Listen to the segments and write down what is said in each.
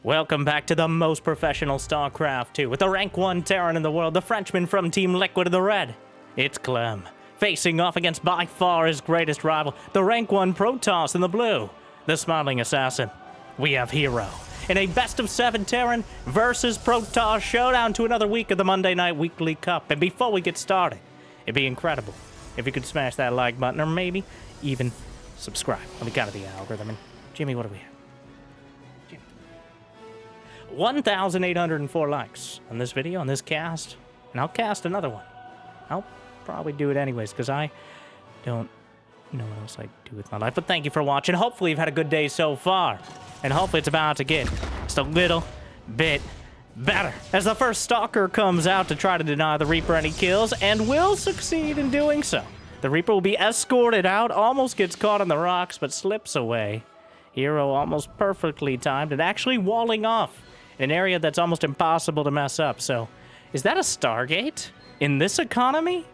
Welcome back to the most professional StarCraft 2 with the rank 1 Terran in the world, the Frenchman from Team Liquid in the red. It's Clem, facing off against by far his greatest rival, the rank 1 Protoss in the blue, the smiling assassin. We have Hero in a best of 7 Terran versus Protoss showdown to another week of the Monday Night Weekly Cup. And before we get started, it'd be incredible if you could smash that like button or maybe even subscribe. Let me count the algorithm. And Jimmy, what do we have? 1,804 likes on this video, on this cast, and I'll cast another one. I'll probably do it anyways, because I don't know what else I do with my life. But thank you for watching. Hopefully you've had a good day so far, and hopefully it's about to get just a little bit better. As the first Stalker comes out to try to deny the Reaper any kills, and will succeed in doing so. The Reaper will be escorted out, almost gets caught on the rocks, but slips away. Hero almost perfectly timed and actually walling off an area that's almost impossible to mess up. So, is that a Stargate in this economy?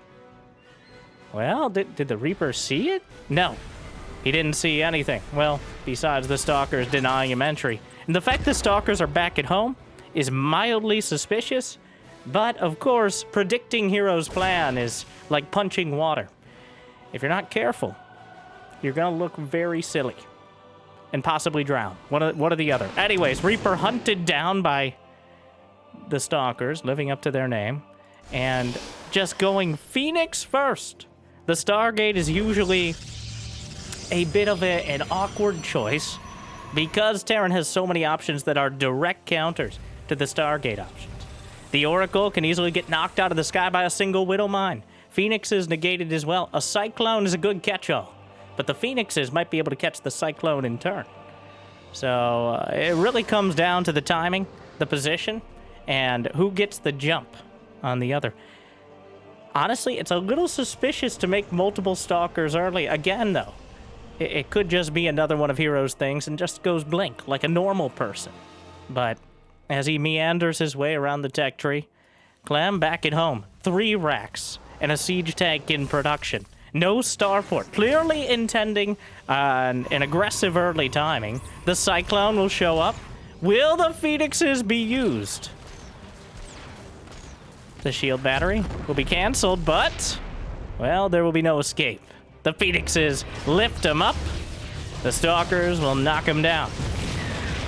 Well, did the Reaper see it? No, he didn't see anything. Well, besides the Stalkers denying him entry. And the fact the Stalkers are back at home is mildly suspicious, but of course, predicting Hero's plan is like punching water. If you're not careful, you're gonna look very silly. And possibly drown. One or the other. Anyways, Reaper hunted down by the Stalkers, living up to their name, and just going Phoenix first. The Stargate is usually a bit of an awkward choice because Terran has so many options that are direct counters to the Stargate options. The Oracle can easily get knocked out of the sky by a single Widow Mine. Phoenix is negated as well. A Cyclone is a good catch-all. But the Phoenixes might be able to catch the Cyclone in turn. So it really comes down to the timing, the position, and who gets the jump on the other. Honestly, it's a little suspicious to make multiple Stalkers early. Again, though, it could just be another one of Hero's things and just goes blink like a normal person. But as he meanders his way around the tech tree, Clem back at home, 3 racks and a siege tank in production. No starport, clearly intending an aggressive early timing. The Cyclone will show up. Will the Phoenixes be used? The shield battery will be canceled, but, well, there will be no escape. The Phoenixes lift him up. The Stalkers will knock him down.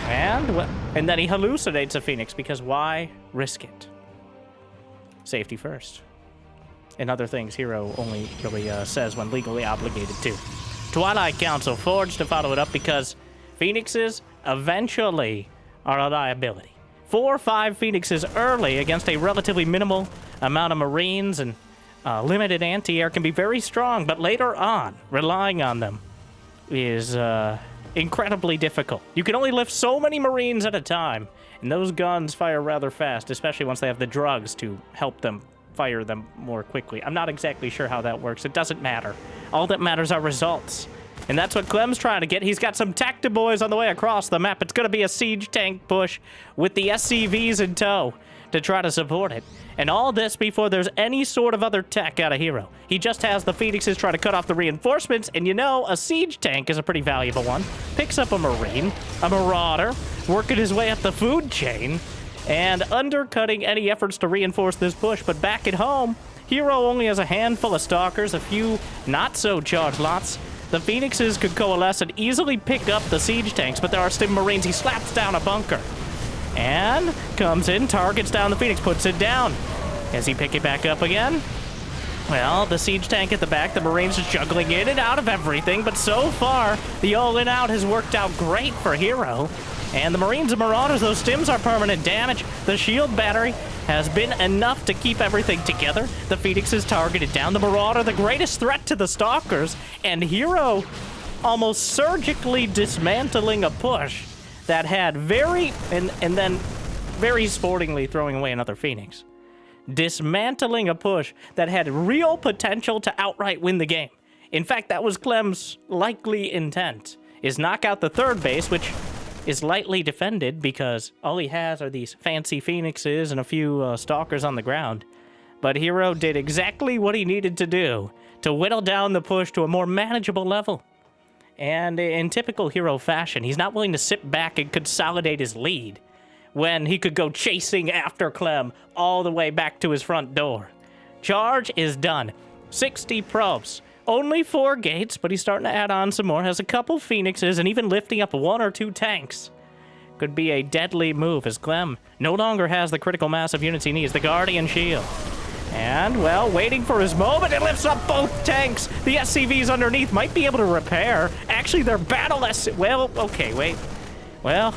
And then he hallucinates a Phoenix, because why risk it? Safety first. And other things Hero only really says when legally obligated to. Twilight Council forged to follow it up because Phoenixes eventually are a liability. 4 or 5 Phoenixes early against a relatively minimal amount of Marines and limited anti-air can be very strong, but later on, relying on them is incredibly difficult. You can only lift so many Marines at a time, and those guns fire rather fast, especially once they have the drugs to help them fire them more quickly. I'm not exactly sure how that works. It doesn't matter. All that matters are results. And that's what Clem's trying to get. He's got some Tactiboys on the way across the map. It's going to be a siege tank push with the SCVs in tow to try to support it. And all this before there's any sort of other tech out of Hero. He just has the Phoenixes try to cut off the reinforcements, and you know, a siege tank is a pretty valuable one. Picks up a Marine, a Marauder, working his way up the food chain, and undercutting any efforts to reinforce this push. But back at home, Hero only has a handful of Stalkers, a few not-so-charged lots. The Phoenixes could coalesce and easily pick up the siege tanks, but there are still Marines. He slaps down a bunker and comes in, targets down the Phoenix, puts it down. Does he pick it back up again? Well, the siege tank at the back, the Marines are juggling in and out of everything, but so far, the all-in-out has worked out great for Hero. And the Marines and Marauders, those stims are permanent damage. The shield battery has been enough to keep everything together. The Phoenix is targeted down. The Marauder, the greatest threat to the Stalkers. And Hero almost surgically dismantling a push that had and then very sportingly throwing away another Phoenix. Dismantling a push that had real potential to outright win the game. In fact, that was Clem's likely intent, is knock out the third base, which is lightly defended because all he has are these fancy Phoenixes and a few Stalkers on the ground. But Hero did exactly what he needed to do to whittle down the push to a more manageable level. And in typical Hero fashion, he's not willing to sit back and consolidate his lead. when he could go chasing after Clem all the way back to his front door. Charge is done. 60 probes. Only 4 gates, but he's starting to add on some more. Has a couple Phoenixes and even lifting up 1 or 2 tanks. Could be a deadly move as Clem no longer has the critical mass of units he needs. The Guardian Shield. And, well, waiting for his moment, it lifts up both tanks. The SCVs underneath might be able to repair. Actually, they're battle well, okay, wait. Well,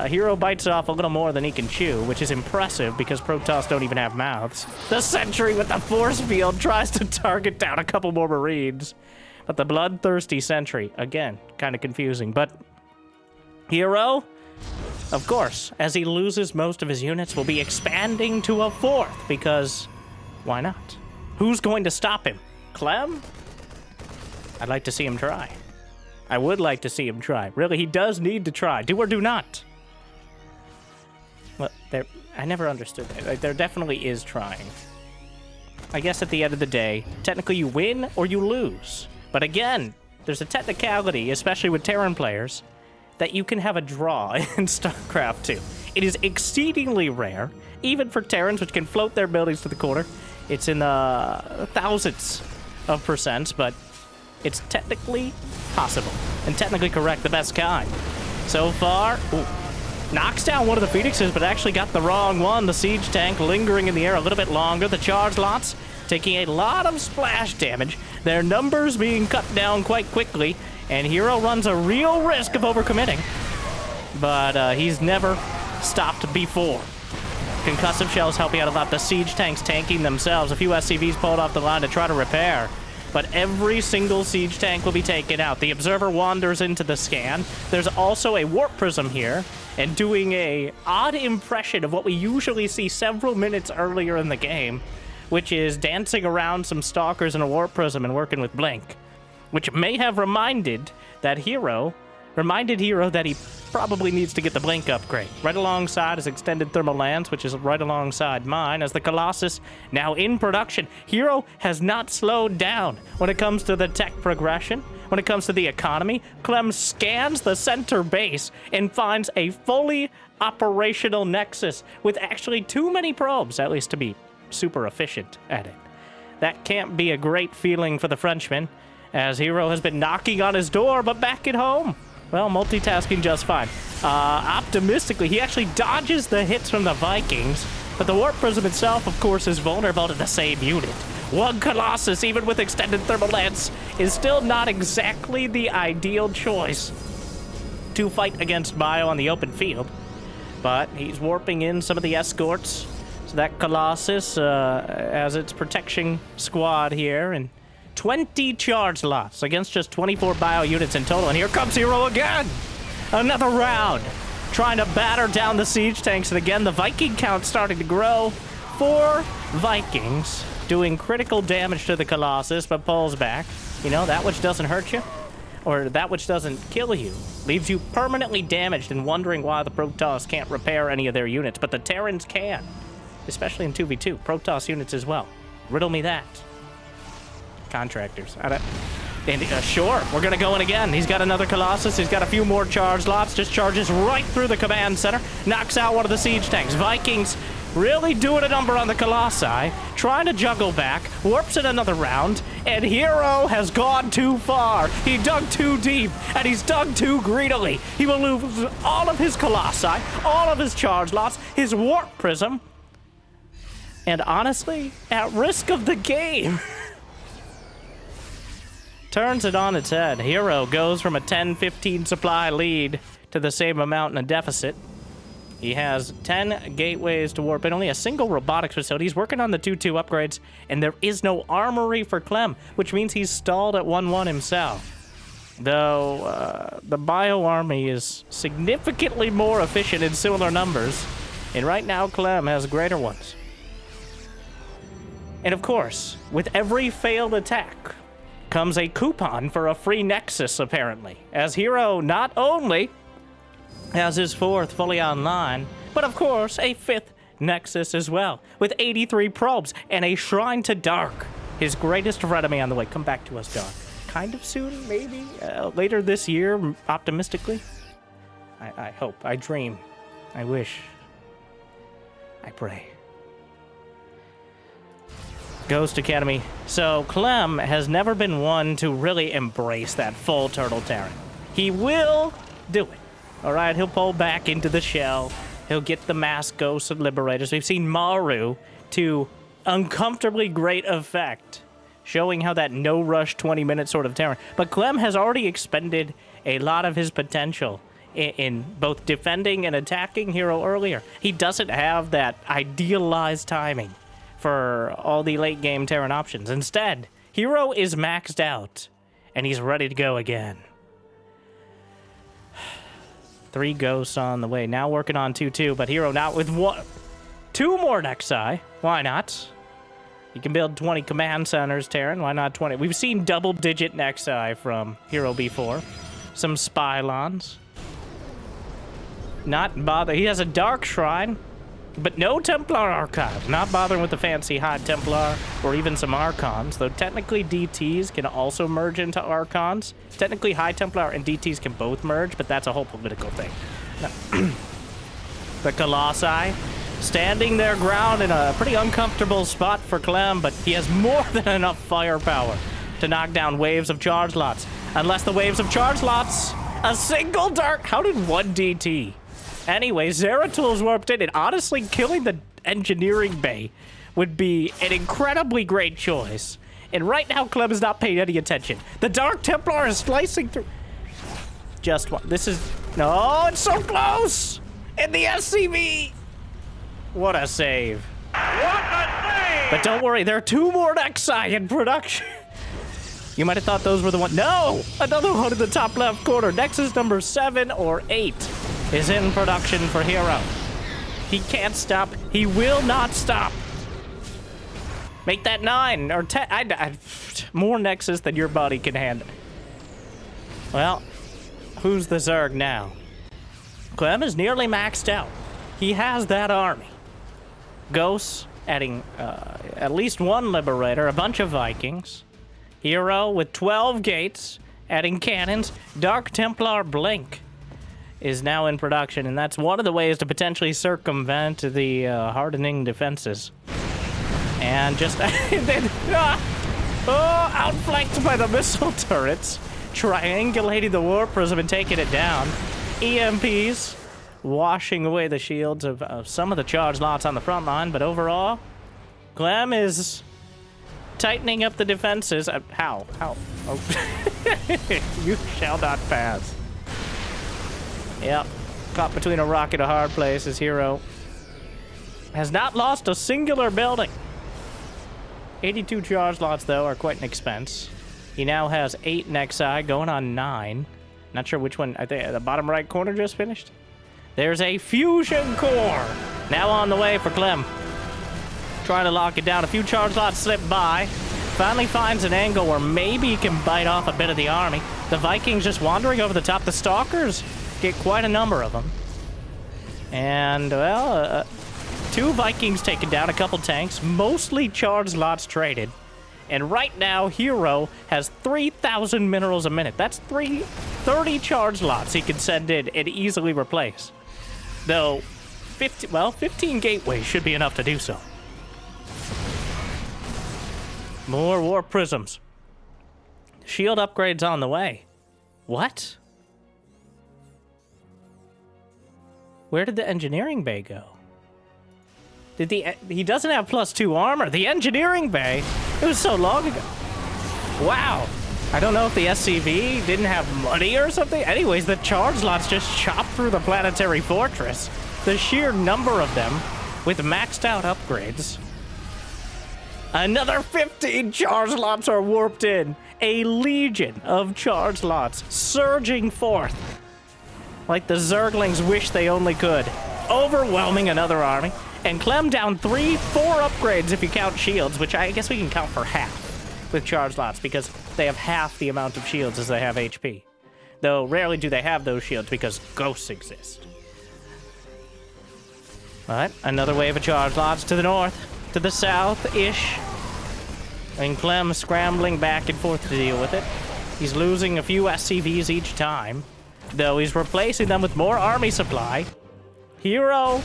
Hero bites off a little more than he can chew, which is impressive because Protoss don't even have mouths. The Sentry with the force field tries to target down a couple more Marines. But the bloodthirsty Sentry, again, kind of confusing. But Hero, of course, as he loses most of his units, will be expanding to a 4th because why not? Who's going to stop him? Clem? I'd like to see him try. I would like to see him try. Really, he does need to try. Do or do not. Well, I never understood that. Like, there definitely is trying. I guess at the end of the day, technically you win or you lose. But again, there's a technicality, especially with Terran players, that you can have a draw in StarCraft 2. It is exceedingly rare, even for Terrans, which can float their buildings to the corner. It's in the thousands of percents, but it's technically possible and technically correct, the best kind. So far, knocks down one of the Phoenixes, but actually got the wrong one. The siege tank lingering in the air a little bit longer. The charge lots taking a lot of splash damage. Their numbers being cut down quite quickly, and Hero runs a real risk of overcommitting. But he's never stopped before. Concussive shells helping out a lot. The siege tanks tanking themselves. A few SCVs pulled off the line to try to repair. But every single siege tank will be taken out. The Observer wanders into the scan. There's also a Warp Prism here, and doing a odd impression of what we usually see several minutes earlier in the game, which is dancing around some Stalkers in a Warp Prism and working with Blink, which may have reminded Hero that he probably needs to get the Blink upgrade. Right alongside his extended thermal lance, which is right alongside mine, as the Colossus now in production. Hero has not slowed down when it comes to the tech progression, when it comes to the economy. Clem scans the center base and finds a fully operational Nexus with actually too many probes, at least to be super efficient at it. That can't be a great feeling for the Frenchman, as Hero has been knocking on his door, but back at home, well, multitasking just fine. Optimistically, he actually dodges the hits from the Vikings, but the Warp Prism itself, of course, is vulnerable to the same unit. One Colossus, even with extended thermal lance, is still not exactly the ideal choice to fight against Bio on the open field, but he's warping in some of the escorts. So that Colossus has its protection squad here, and 20 charge lots against just 24 bio units in total. And here comes Hero again! Another round! Trying to batter down the siege tanks. And again, the Viking count starting to grow. 4 Vikings doing critical damage to the Colossus, but pulls back. You know, that which doesn't hurt you, or that which doesn't kill you, leaves you permanently damaged and wondering why the Protoss can't repair any of their units. But the Terrans can, especially in 2v2. Protoss units as well. Riddle me that. Contractors. Sure, we're gonna go in again. He's got another Colossus. He's got a few more charge lots. Just charges right through the command center. Knocks out one of the siege tanks. Vikings really doing a number on the Colossi. Trying to juggle back. Warps in another round. And Hero has gone too far. He dug too deep. And he's dug too greedily. He will lose all of his Colossi. All of his charge lots. His Warp Prism. And honestly, at risk of the game. Turns it on its head. Hero goes from a 10-15 supply lead to the same amount in a deficit. He has 10 gateways to warp in, only a single robotics facility. He's working on the 2-2 upgrades, and there is no armory for Clem, which means he's stalled at 1-1 himself. Though, the Bio Army is significantly more efficient in similar numbers, and right now Clem has greater ones. And of course, with every failed attack comes a coupon for a free Nexus, apparently, as Hero not only has his 4th fully online, but of course a 5th Nexus as well, with 83 probes and a Shrine to Dark, his greatest frenemy on the way. Come back to us, Dark. Kind of soon, maybe? Later this year, optimistically? I hope. I dream. I wish. I pray. Ghost Academy. So Clem has never been one to really embrace that full Turtle Terran. He will do it. All right, he'll pull back into the shell. He'll get the mass ghosts and liberators. We've seen Maru to uncomfortably great effect, showing how that no-rush 20-minute sort of Terran. But Clem has already expended a lot of his potential in both defending and attacking Hero earlier. He doesn't have that idealized timing for all the late-game Terran options. Instead, Hero is maxed out, and he's ready to go again. 3 ghosts on the way. Now working on 2-2, but Hero now with 2 more Nexi. Why not? You can build 20 command centers, Terran. Why not 20? We've seen double-digit Nexi from Hero before. Some Spylons. Not bother. He has a Dark Shrine, but no Templar Archives. Not bothering with the fancy High Templar or even some Archons, though technically DTs can also merge into Archons. Technically High Templar and DTs can both merge, but that's a whole political thing. The Colossi standing their ground in a pretty uncomfortable spot for Clem, but he has more than enough firepower to knock down waves of charge lots. Unless the waves of charge lots, a single dark... How did 1 DT? Anyway, Zeratul warped in, and honestly, killing the engineering bay would be an incredibly great choice. And right now, Clem is not paying any attention. The Dark Templar is slicing through... Just one. This is... No, it's so close! And the SCV! What a save. What a save! But don't worry, there are 2 more Nexi in production. You might have thought those were the ones. No! Another one in the top left corner. Nexus number 7 or 8 is in production for Hero. He can't stop. He will not stop. Make that 9 or 10. More Nexus than your body can handle. Well, who's the Zerg now? Clem is nearly maxed out. He has that army. Ghosts, adding at least 1 Liberator, a bunch of Vikings. Hero with 12 gates, adding cannons. Dark Templar Blink is now in production, and that's one of the ways to potentially circumvent the hardening defenses. And just outflanked by the missile turrets, triangulating the War Prism and taking it down. EMPs washing away the shields of some of the charge lots on the front line, but overall, Clem is tightening up the defenses. How? Oh. You shall not pass. Yep. Caught between a rock and a hard place, his Hero has not lost a singular building. 82 charge lots, though, are quite an expense. He now has 8 Nexi, going on 9. Not sure which one. I think the bottom right corner just finished. There's a fusion core now on the way for Clem. Trying to lock it down. A few charge lots slip by. Finally finds an angle where maybe he can bite off a bit of the army. The Vikings just wandering over the top. The Stalkers get quite a number of them. And, well, 2 Vikings taken down, a couple tanks, mostly charge lots traded. And right now, Hero has 3,000 minerals a minute. That's 30 charge lots he can send in and easily replace. Though, 15 gateways should be enough to do so. More War Prisms. Shield upgrades on the way. What? Where did the engineering bay go? He doesn't have +2 armor. The engineering bay? It was so long ago. Wow. I don't know if the SCV didn't have money or something. Anyways, the charge lots just chopped through the planetary fortress. The sheer number of them with maxed out upgrades. Another 15 charge lots are warped in. A legion of charge lots surging forth. Like the Zerglings wish they only could. Overwhelming another army. And Clem down 4 upgrades if you count shields, which I guess we can count for half with charge lots because they have half the amount of shields as they have HP. Though rarely do they have those shields because ghosts exist. But another wave of charge lots to the north, to the south-ish. And Clem scrambling back and forth to deal with it. He's losing a few SCVs each time, though he's replacing them with more army supply. Hero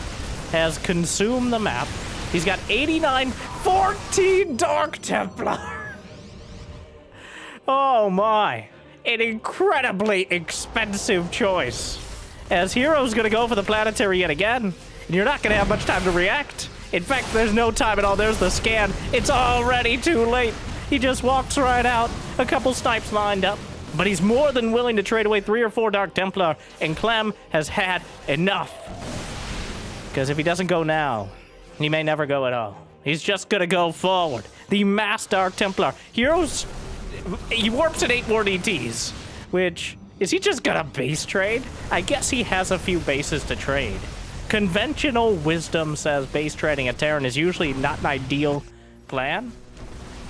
has consumed the map. He's got 89, 14 Dark Templar. Oh my. An incredibly expensive choice. As Hero's gonna go for the planetary yet again, and you're not gonna have much time to react. In fact, there's no time at all. There's the scan. It's already too late. He just walks right out. A couple snipes lined up. But he's more than willing to trade away 3 or 4 Dark Templar, and Clem has had enough. Because if he doesn't go now, he may never go at all. He's just gonna go forward. The mass Dark Templar. Heroes, he warps at 8 more DTs, which, is he just gonna base trade? I guess he has a few bases to trade. Conventional wisdom says base trading a Terran is usually not an ideal plan,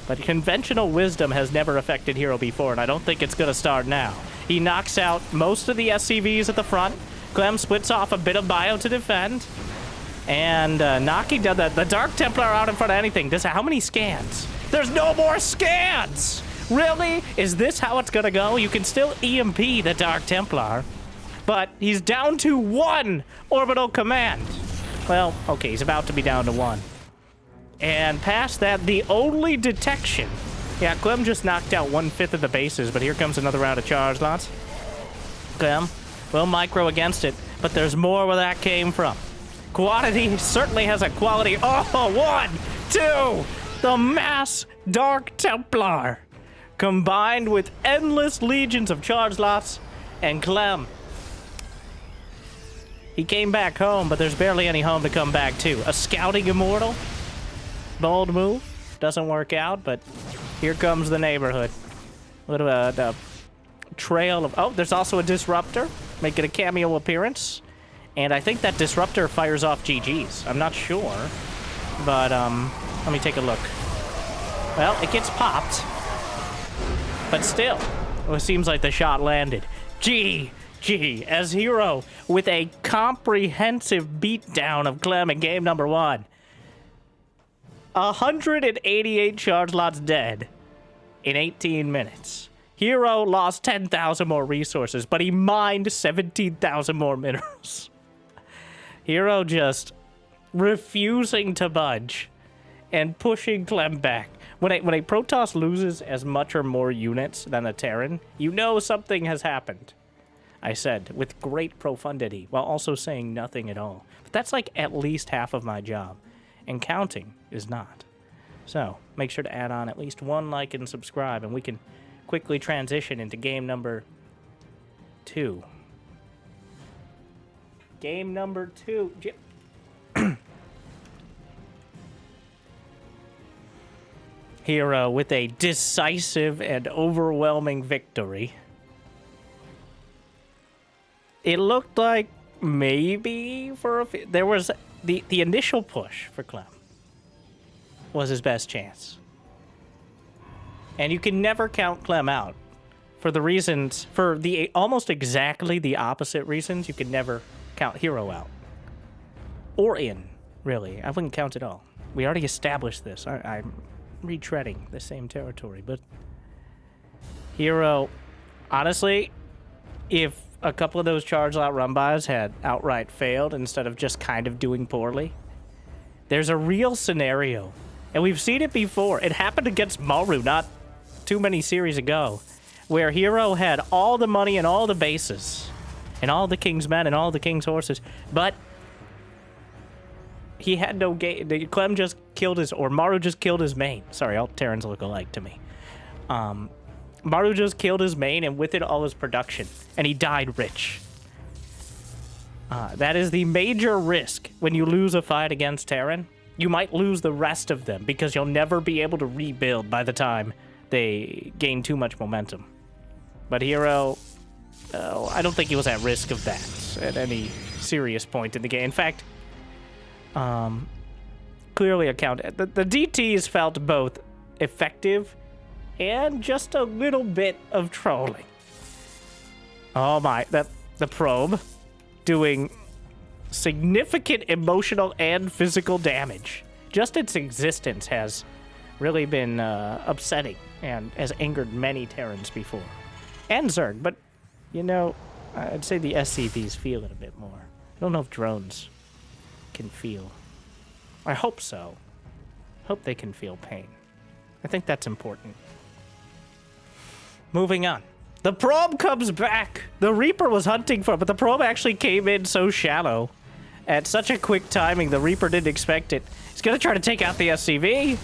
but conventional wisdom has never affected Hero before, and I don't think it's gonna start now. He knocks out most of the SCVs at the front. Clem splits off a bit of bio to defend, and knocking down the Dark Templar out in front of anything. How many scans? There's no more scans! Really? Is this how it's gonna go? You can still EMP the Dark Templar, but he's down to 1 orbital command. Well, okay, he's about to be down to 1. And past that, the only detection. Yeah, Clem just knocked out 1/5 of the bases, but here comes another round of charge lots. Clem will micro against it, but there's more where that came from. Quantity certainly has a quality. Oh, 1, 2, the mass Dark Templar, combined with endless legions of charge lots, and Clem. He came back home, but there's barely any home to come back to. A scouting immortal? Bold move. Doesn't work out, but here comes the neighborhood. A little a trail of... Oh, there's also a disruptor, making a cameo appearance. And I think that disruptor fires off GGs. I'm not sure, but let me take a look. Well, it gets popped, but still, it seems like the shot landed. GG, as Hero with a comprehensive beatdown of Clem in game number 1. 188 charge lots dead in 18 minutes. Hero lost 10,000 more resources, but he mined 17,000 more minerals. Hero just refusing to budge and pushing Clem back. When a Protoss loses as much or more units than a Terran, you know something has happened. I said, with great profundity, while also saying nothing at all. But that's like at least half of my job. And counting is not. So, make sure to add on at least 1 like and subscribe, and we can quickly transition into game number 2. Game number 2. Hero with a decisive and overwhelming victory. It looked like maybe for there was the initial push for Clem was his best chance. And you can never count Clem out for the reasons, for the almost exactly the opposite reasons. You can never count Hero out. Or in, really. I wouldn't count it all. We already established this. I'm retreading the same territory, but Hero, honestly, if a couple of those charge lot run-bys had outright failed instead of just kind of doing poorly, there's a real scenario, and we've seen it before. It happened against Maru not too many series ago, where Hero had all the money and all the bases, and all the King's men and all the King's horses, but he had no game. Clem just killed his, or Maru just killed his main. Sorry, all Terrans look alike to me. Maru just killed his main, and with it all his production, and he died rich. That is the major risk when you lose a fight against Terran. You might lose the rest of them, because you'll never be able to rebuild by the time they gain too much momentum. But Hero, I don't think he was at risk of that at any serious point in the game. In fact, clearly accounted. The DTs felt both effective and just a little bit of trolling. Oh my, the probe doing significant emotional and physical damage. Just its existence has really been upsetting and has angered many Terrans before. And Zerg, but, you know, I'd say the SCVs feel it a bit more. I don't know if drones can feel. I hope so. Hope they can feel pain. I think that's important. Moving on. The probe comes back. The Reaper was hunting for it, but the probe actually came in so shallow. At such a quick timing, the Reaper didn't expect it. He's gonna try to take out the SCV.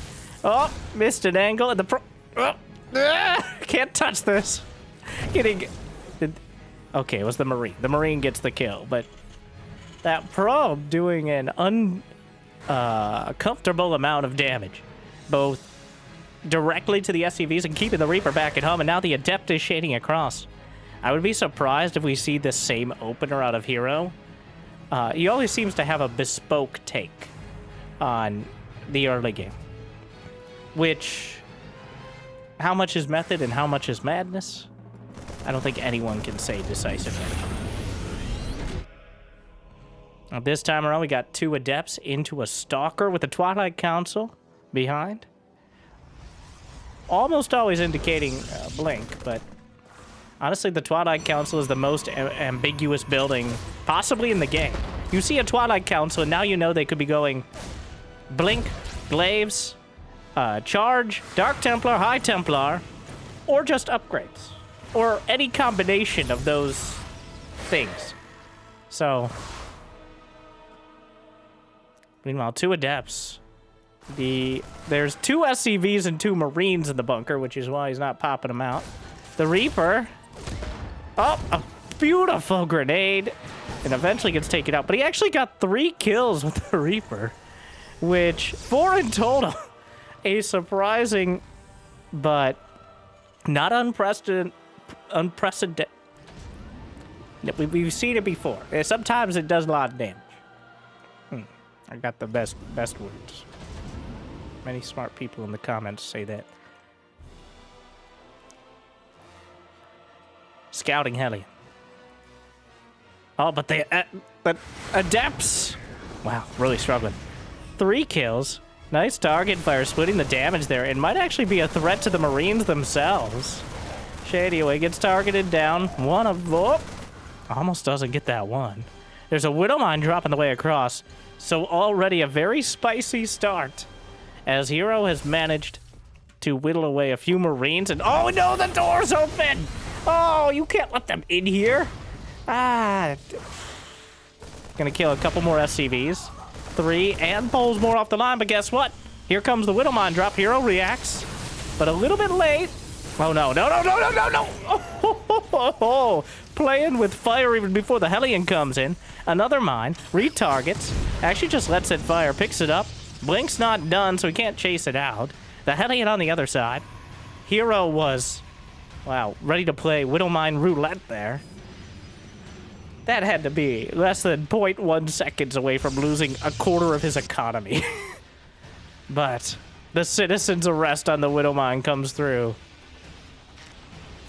Oh, missed an angle, and the can't touch this. Getting... Okay, it was the Marine. The Marine gets the kill, but that probe doing an comfortable amount of damage, both directly to the SCVs and keeping the Reaper back at home, and now the Adept is shading across. I would be surprised if we see the same opener out of Hero. He always seems to have a bespoke take on the early game, which, how much is method and how much is madness? I don't think anyone can say decisively. This time around, we got 2 Adepts into a Stalker with the Twilight Council behind. Almost always indicating Blink, but honestly, the Twilight Council is the most ambiguous building possibly in the game. You see a Twilight Council, and now you know they could be going Blink, Glaives, Charge, Dark Templar, High Templar, or just upgrades. Or any combination of those things. So, meanwhile, 2 Adepts. There's 2 SCVs and 2 Marines in the bunker, which is why he's not popping them out. The Reaper. Oh, a beautiful grenade. And eventually gets taken out. But he actually got 3 kills with the Reaper. Which, 4 in total. A surprising, but not unprecedented. We've seen it before. Sometimes it does a lot of damage. I got the best words. Many smart people in the comments say that. Scouting Hellion. Oh, but the Adepts. Wow, really struggling. 3 kills. Nice target fire, splitting the damage there. It might actually be a threat to the Marines themselves. Shady away gets targeted down. One of... Oh, almost doesn't get that one. There's a Widow Mine dropping the way across. So already a very spicy start, as Hero has managed to whittle away a few Marines. And oh no, the door's open! Oh, you can't let them in here. Gonna kill a couple more SCVs. 3, and pulls more off the line, but guess what? Here comes the Widow Mine drop. Hero reacts, but a little bit late. Oh no, no, no, no, no, no, no! Oh, playing with fire even before the Hellion comes in. Another mine, retargets, actually just lets it fire, picks it up. Blink's not done, so he can't chase it out. The Hellion on the other side. Hero was, wow, ready to play Widow Mine roulette there. That had to be less than 0.1 seconds away from losing a quarter of his economy. But the citizen's arrest on the Widow Mine comes through.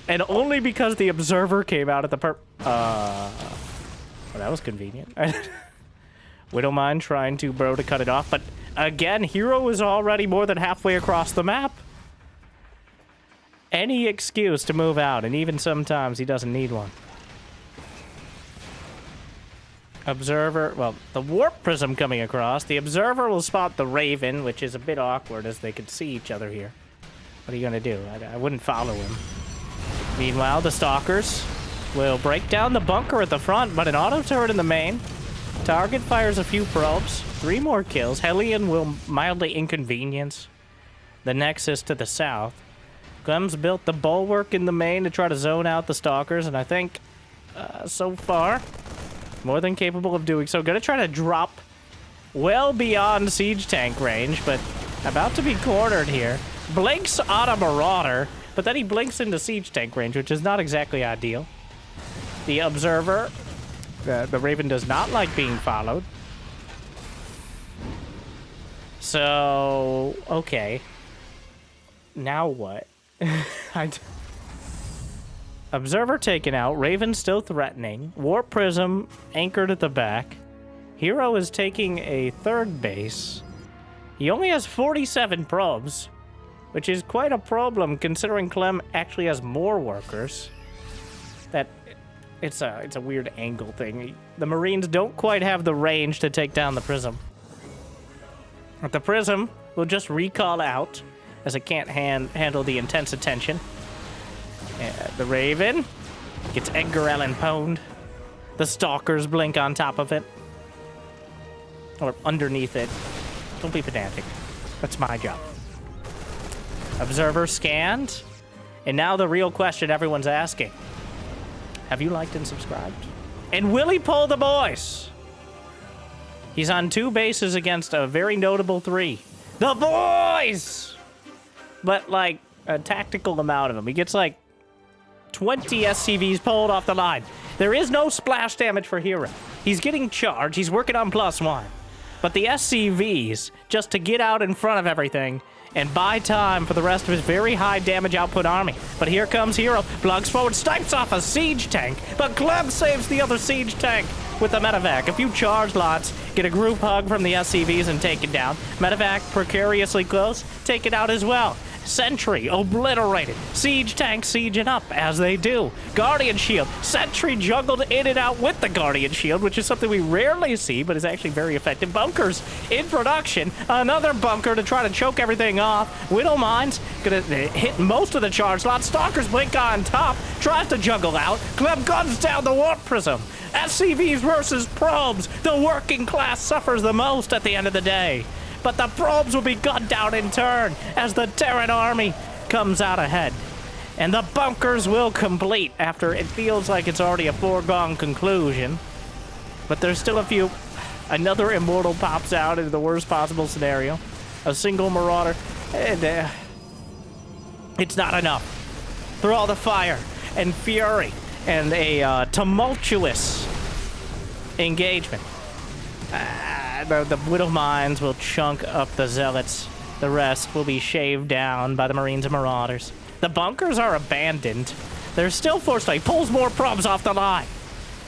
And only because the Observer came out at the well, that was convenient. Widow Mine trying to burrow to cut it off, but again, Hero is already more than halfway across the map. Any excuse to move out, and even sometimes he doesn't need one. Observer, well, the Warp Prism coming across. The Observer will spot the Raven, which is a bit awkward as they can see each other here. What are you gonna do? I wouldn't follow him. Meanwhile, the Stalkers will break down the bunker at the front, but an auto turret in the main. Target fires a few probes. 3 more kills. Hellion will mildly inconvenience the Nexus to the south. Clem's built the bulwark in the main to try to zone out the Stalkers, and I think so far, more than capable of doing so. Gonna try to drop well beyond siege tank range, but about to be cornered here. Blinks on a Marauder, but then he blinks into siege tank range, which is not exactly ideal. The Observer, the Raven does not like being followed. So, okay. Now what? Observer taken out, Raven still threatening, Warp Prism anchored at the back. Hero is taking a 3rd base. He only has 47 probes, which is quite a problem considering Clem actually has more workers. That It's a weird angle thing. The Marines don't quite have the range to take down the Prism. But the Prism will just recall out, as it can't handle the intense attention. The Raven gets Edgar Allan Poe'd. The Stalkers blink on top of it. Or underneath it. Don't be pedantic. That's my job. Observer scanned. And now the real question everyone's asking. Have you liked and subscribed? And will he pull the boys? He's on 2 bases against a very notable 3. The boys! But, like, a tactical amount of them. He gets, like, 20 SCVs pulled off the line. There is no splash damage for Hero. He's getting charged. He's working on +1. But the SCVs, just to get out in front of everything and buy time for the rest of his very high damage output army. But here comes Hero, plugs forward, snipes off a siege tank, but Clem saves the other siege tank with the medevac. A few charge lots, get a group hug from the SCVs and take it down. Medevac precariously close, take it out as well. Sentry obliterated. Siege tank sieging up, as they do. Guardian Shield. Sentry juggled in and out with the Guardian Shield, which is something we rarely see, but is actually very effective. Bunkers in production. Another bunker to try to choke everything off. Widow Mines gonna hit most of the charge slots. Stalkers blink on top. Tries to juggle out. Clem guns down the Warp Prism. SCVs versus probes. The working class suffers the most at the end of the day. But the probes will be gunned down in turn as the Terran army comes out ahead. And the bunkers will complete after it feels like it's already a foregone conclusion. But there's still a few. Another Immortal pops out in the worst possible scenario. A single Marauder. And it's not enough. Through all the fire and fury and a tumultuous engagement. The Widow Mines will chunk up the Zealots. The rest will be shaved down by the Marines and Marauders. The bunkers are abandoned. They're still forced to. He pulls more probes off the line.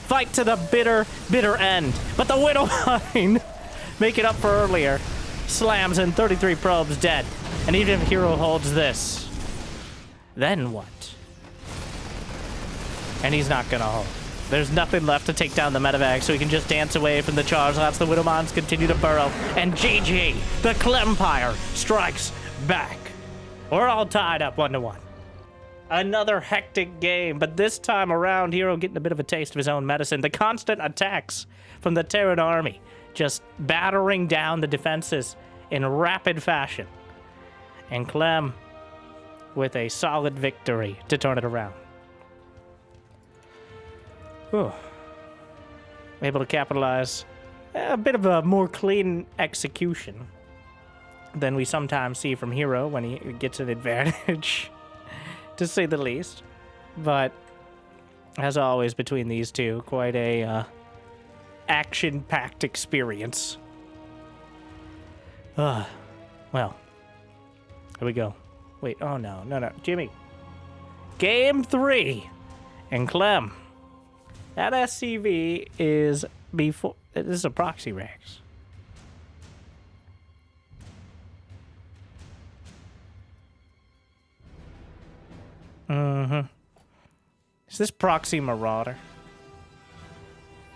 Fight to the bitter, bitter end. But the Widow Mine, make it up for earlier, slams in 33 probes dead. And even if Hero holds this, then what? And he's not gonna hold. There's nothing left to take down the medevac, so he can just dance away from the charge lots. The Widow Mines continue to burrow. And GG, the Clempire strikes back. We're all tied up 1-1. Another hectic game, but this time around, Hero getting a bit of a taste of his own medicine. The constant attacks from the Terran army, just battering down the defenses in rapid fashion. And Clem with a solid victory to turn it around. Whew. Able to capitalize a bit of a more clean execution than we sometimes see from Hero when he gets an advantage, to say the least. But, as always, between these two, quite a action-packed experience. Well, here we go. Wait, oh no, Jimmy. Game 3, and Clem. That SCV is before. This is a proxy Rex. Is this proxy Marauder?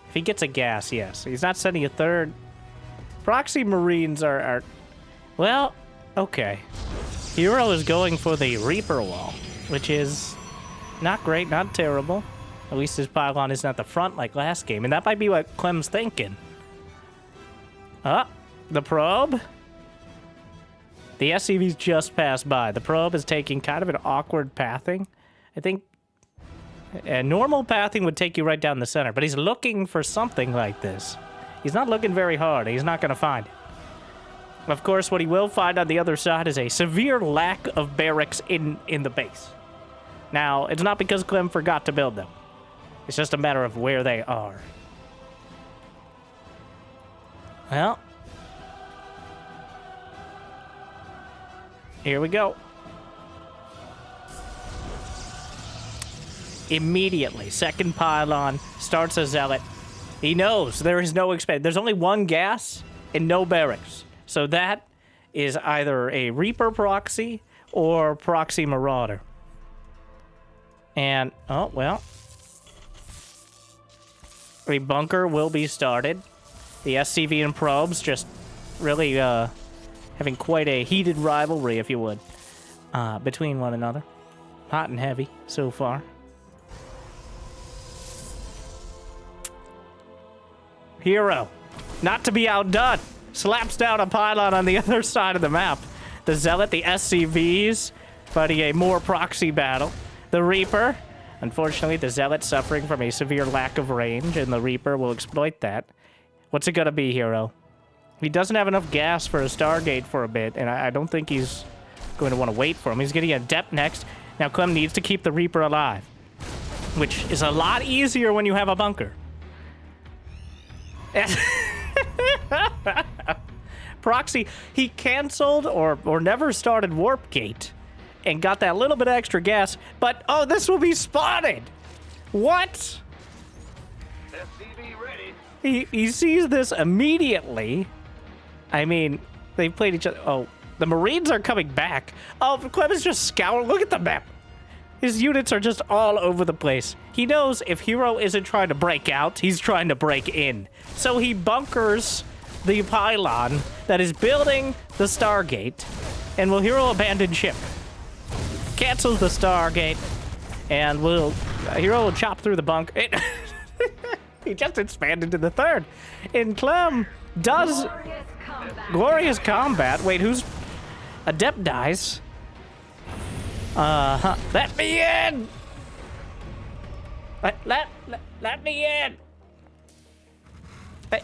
If he gets a gas, yes. He's not sending a third. Proxy Marines are well, okay. Hero is going for the Reaper wall, which is not great, not terrible. At least his pylon isn't at the front like last game, and that might be what Clem's thinking. The probe. The SCV's just passed by. The probe is taking kind of an awkward pathing. I think a normal pathing would take you right down the center, but he's looking for something like this. He's not looking very hard. He's not going to find it. Of course, what he will find on the other side is a severe lack of barracks in the base. Now, it's not because Clem forgot to build them. It's just a matter of where they are. Well, here we go. Immediately, second pylon starts a zealot. He knows there is no expand. There's only one gas and no barracks. So that is either a Reaper proxy or proxy Marauder. And, oh, well. A bunker will be started. The SCV and probes just really having quite a heated rivalry, if you would, between one another. Hot and heavy so far. Hero, not to be outdone, slaps down a pylon on the other side of the map. The Zealot, the SCVs, fighting a more proxy battle. The Reaper, unfortunately, the Zealot suffering from a severe lack of range, and the Reaper will exploit that. What's it gonna be, Hero? He doesn't have enough gas for a Stargate for a bit, and I don't think he's going to want to wait for him. He's getting a Adept next. Now, Clem needs to keep the Reaper alive, which is a lot easier when you have a bunker. Proxy, he canceled or never started Warp Gate and got that little bit of extra gas, but oh, this will be spotted. What? SCV ready. He sees this immediately. I mean, they played each other. Oh, the Marines are coming back. Oh, Clem is just scouring. Look at the map. His units are just all over the place. He knows if Hero isn't trying to break out, he's trying to break in. So he bunkers the pylon that is building the Stargate, and will Hero abandon ship? Cancels the Stargate, and Hero will chop through the bunk. He just expanded to the third. And Clem does glorious combat. Wait, who's Adept dies? Let me in! Let me in!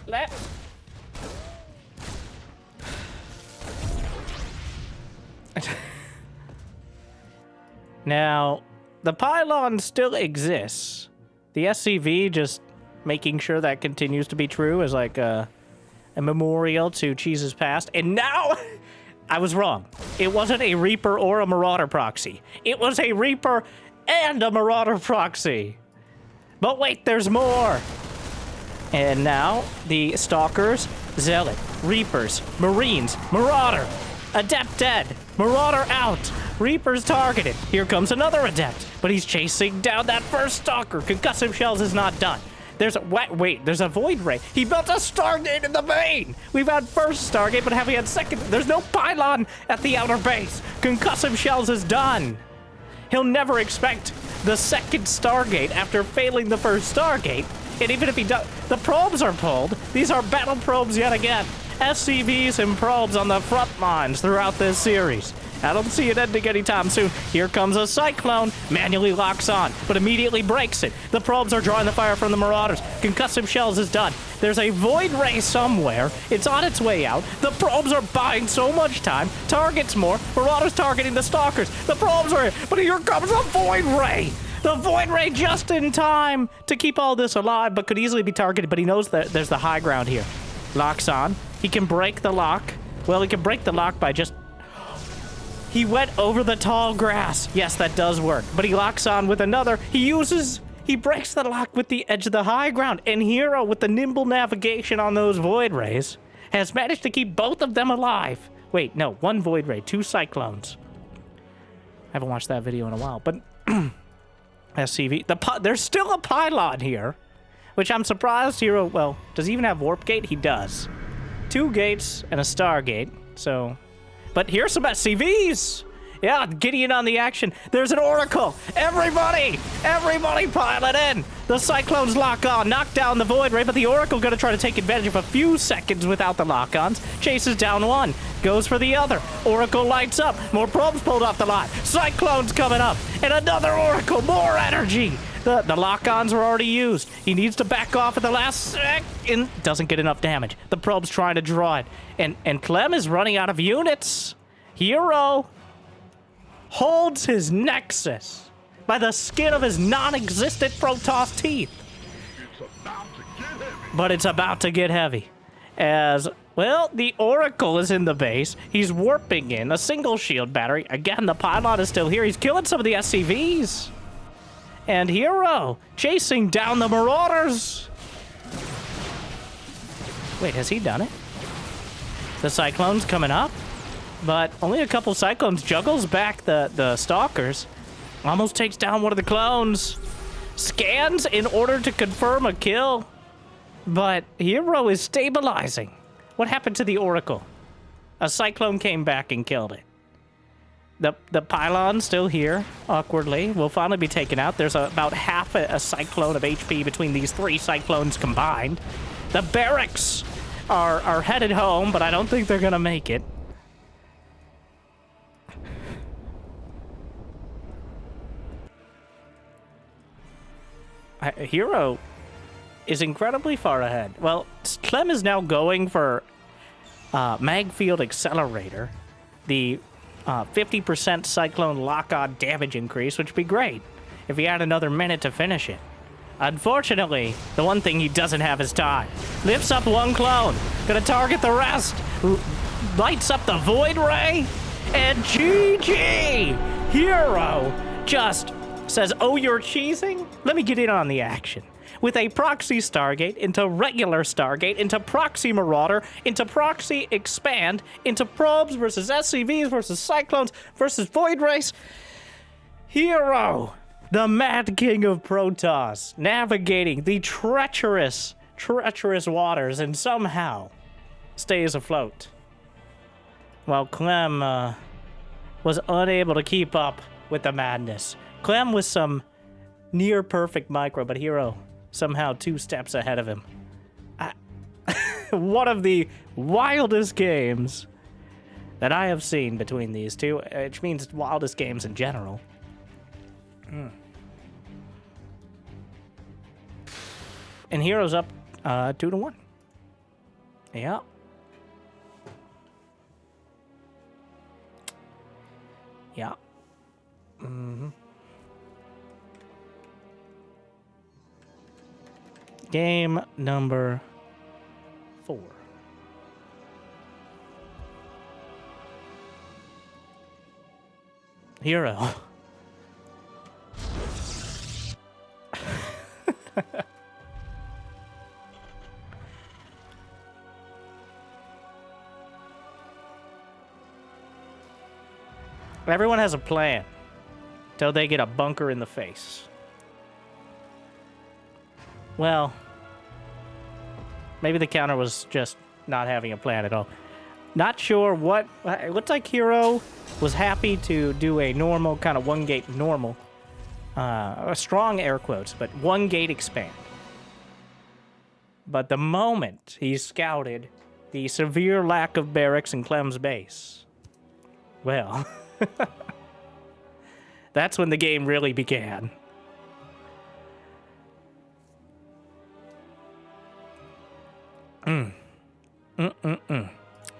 Let... Now, the pylon still exists. The SCV just making sure that continues to be true as like a memorial to Cheese's past. And now... I was wrong. It wasn't a Reaper or a Marauder proxy. It was a Reaper and a Marauder proxy. But wait, there's more. And now, the Stalkers, Zealot, Reapers, Marines, Marauder, Adept dead, Marauder out, Reapers targeted. Here comes another Adept, but he's chasing down that first Stalker. Concussive Shells is not done. There's a wait, there's a Void Ray. He built a Stargate in the main. We've had first Stargate, but have we had second? There's no pylon at the outer base. Concussive Shells is done. He'll never expect the second Stargate after failing the first Stargate. And even if he does, the probes are pulled. These are battle probes yet again. SCVs and probes on the front lines throughout this series. I don't see it ending anytime soon. Here comes a Cyclone, manually locks on, but immediately breaks it. The probes are drawing the fire from the Marauders. Concussive Shells is done. There's a Void Ray somewhere. It's on its way out. The probes are buying so much time. Targets more. Marauders targeting the Stalkers. The probes are, but here comes a Void Ray. The Void Ray just in time to keep all this alive, but could easily be targeted, but he knows that there's the high ground here. Locks on. He can break the lock. Well, he can break the lock by just... He went over the tall grass. Yes, that does work. But he locks on with another. He breaks the lock with the edge of the high ground. And Hero, with the nimble navigation on those Void Rays, has managed to keep both of them alive. Wait, no, one Void Ray, two Cyclones. I haven't watched that video in a while, but... SCV, there's still a pylon here, which I'm surprised Hero, well, does he even have Warp Gate? He does. 2 gates and a Stargate, so... But here's some SCVs! Yeah, Gideon on the action. There's an Oracle! Everybody pile it in! The Cyclones lock on, knock down the Void Ray, but the Oracle gonna try to take advantage of a few seconds without the lock-ons. Chases down one, goes for the other. Oracle lights up, more probes pulled off the line. Cyclones coming up, and another Oracle, more energy! The lock-ons are already used. He needs to back off at the last second. Doesn't get enough damage. The probe's trying to draw it. And Clem is running out of units. Hero holds his Nexus by the skin of his non-existent Protoss teeth. But it's about to get heavy. As, well, the Oracle is in the base. He's warping in a single shield battery. Again, the pylon is still here. He's killing some of the SCVs. And Hero chasing down the Marauders. Wait, has he done it? The Cyclone's coming up, but only a couple Cyclones. Juggles back the Stalkers. Almost takes down one of the clones. Scans in order to confirm a kill. But Hero is stabilizing. What happened to the Oracle? A cyclone came back and killed it. The pylon's still here, awkwardly. Will finally be taken out. There's about half a cyclone of HP between these 3 cyclones combined. The barracks are headed home, but I don't think they're gonna make it. Hero is incredibly far ahead. Well, Clem is now going for Magfield Accelerator, the 50% Cyclone lock-on damage increase, which would be great if he had another minute to finish it. Unfortunately, the one thing he doesn't have is time. Lifts up 1 clone, gonna target the rest, lights up the Void Ray, and GG! Hero just says, oh, you're cheesing? Let me get in on the action. With a proxy Stargate into regular Stargate, into proxy Marauder, into proxy Expand, into probes versus SCVs versus Cyclones versus Void Race. Hero, the Mad King of Protoss, navigating the treacherous waters and somehow stays afloat. While Clem was unable to keep up with the madness. Clem with some near perfect micro, but Hero somehow 2 steps ahead of him. One of the wildest games that I have seen between these two, which means wildest games in general. And Hero's up 2-1. Yeah. Yeah. Mm-hmm. Game number 4. Hero. Everyone has a plan till they get a bunker in the face. Well, maybe the counter was just not having a plan at all. Not sure what... It looks like Hero was happy to do a normal, kind of 1-gate normal. A strong air quotes, but 1-gate expand. But the moment he scouted the severe lack of barracks in Clem's base, well, that's when the game really began.